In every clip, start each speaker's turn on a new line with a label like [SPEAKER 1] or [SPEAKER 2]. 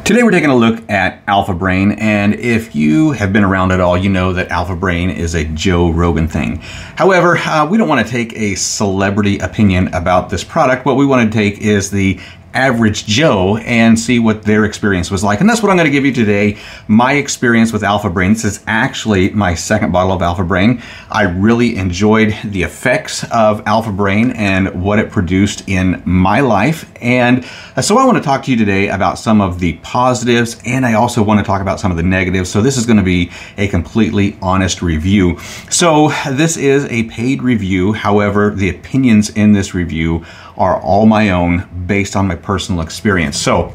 [SPEAKER 1] Today we're taking a look at Alpha Brain, and if you have been around at all, you know that Alpha Brain is a Joe Rogan thing. However, we don't want to take a celebrity opinion about this product. What we want to take is the average Joe and see what their experience was like. And that's what I'm going to give you today, my experience with Alpha Brain. This is actually my second bottle of Alpha Brain. I really enjoyed the effects of Alpha Brain and what it produced in my life. And so I want to talk to you today about some of the positives, and I also want to talk about some of the negatives. So this is going to be a completely honest review. So this is a paid review. However, the opinions in this review are all my own based on my personal experience. So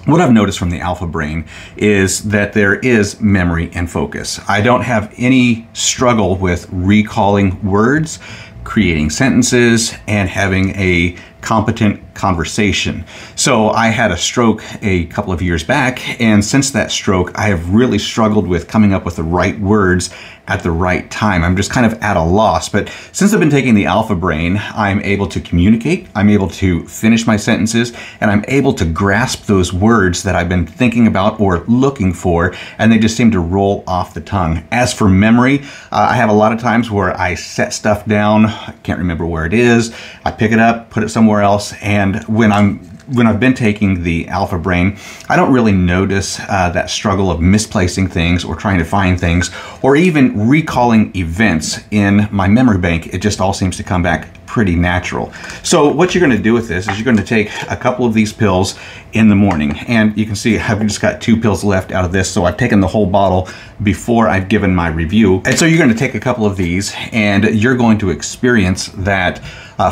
[SPEAKER 1] what I've noticed from the Alpha Brain is that there is memory and focus. I don't have any struggle with recalling words, creating sentences, and having a competent conversation. So I had a stroke a couple of years back, and since that stroke, I have really struggled with coming up with the right words at the right time. I'm just kind of at a loss. But since I've been taking the Alpha Brain, I'm able to communicate, I'm able to finish my sentences, and I'm able to grasp those words that I've been thinking about or looking for, and they just seem to roll off the tongue. As for memory, I have a lot of times where I set stuff down, I can't remember where it is, I pick it up, put it somewhere else, and when I've been taking the Alpha Brain, I don't really notice that struggle of misplacing things or trying to find things or even recalling events in my memory bank. It just all seems to come back pretty natural. So what you're going to do with this is you're going to take a couple of these pills in the morning, and you can see I've just got 2 pills left out of this, so I've taken the whole bottle before I've given my review. And so you're going to take a couple of these and you're going to experience that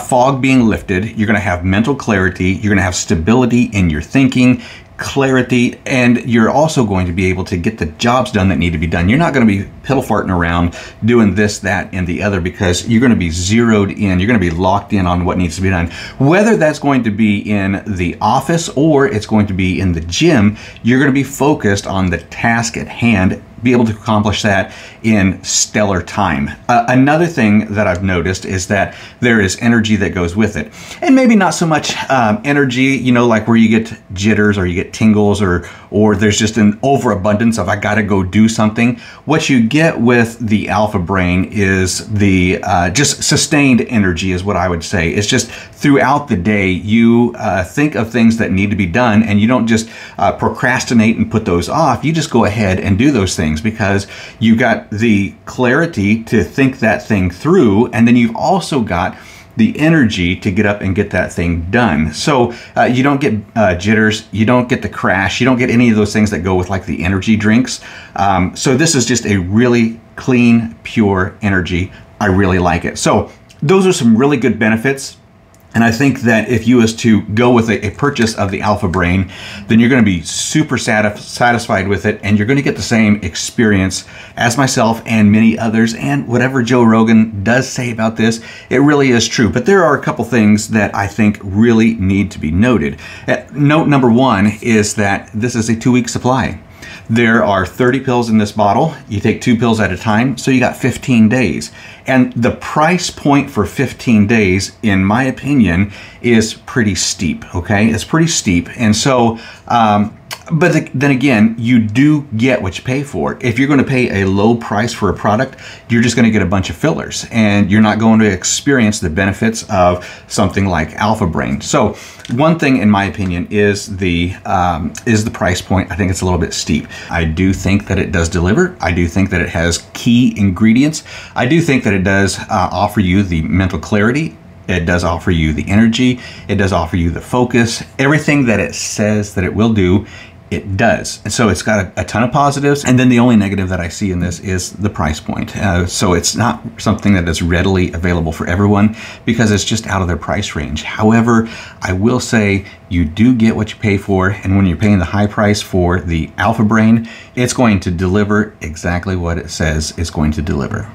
[SPEAKER 1] fog being lifted. You're going to have mental clarity, you're going to have stability in your thinking, clarity, and you're also going to be able to get the jobs done that need to be done. You're not going to be piddle farting around doing this, that, and the other, because you're going to be zeroed in. You're going to be locked in on what needs to be done. Whether that's going to be in the office or it's going to be in the gym, you're going to be focused on the task at hand, be able to accomplish that in stellar time. Another thing that I've noticed is that there is energy that goes with it. And maybe not so much energy, you know, like where you get jitters or you get tingles or there's just an overabundance of I gotta go do something. What you get with the Alpha Brain is the just sustained energy is what I would say. It's just throughout the day, you think of things that need to be done, and you don't just procrastinate and put those off. You just go ahead and do those things because you've got the clarity to think that thing through, and then you've also got the energy to get up and get that thing done. So you don't get jitters, you don't get the crash, you don't get any of those things that go with like the energy drinks. So this is just a really clean, pure energy. I really like it. So those are some really good benefits. And I think that if you was to go with a purchase of the Alpha Brain, then you're going to be super satisfied with it, and you're going to get the same experience as myself and many others. And whatever Joe Rogan does say about this, it really is true. But there are a couple things that I think really need to be noted. Note number 1 is that this is a 2-week supply. There are 30 pills in this bottle. You take 2 pills at a time, so you got 15 days. And the price point for 15 days, in my opinion, is pretty steep, okay? It's pretty steep. And so, but then again, you do get what you pay for. If you're going to pay a low price for a product, you're just going to get a bunch of fillers, and you're not going to experience the benefits of something like Alpha Brain. So one thing, in my opinion, is the price point. I think it's a little bit steep. I do think that it does deliver. I do think that it has key ingredients. I do think that it does offer you the mental clarity. It does offer you the energy. It does offer you the focus. Everything that it says that it will do, it does. And so it's got a ton of positives. And then the only negative that I see in this is the price point. So it's not something that is readily available for everyone because it's just out of their price range. However, I will say you do get what you pay for. And when you're paying the high price for the Alpha Brain, it's going to deliver exactly what it says it's going to deliver.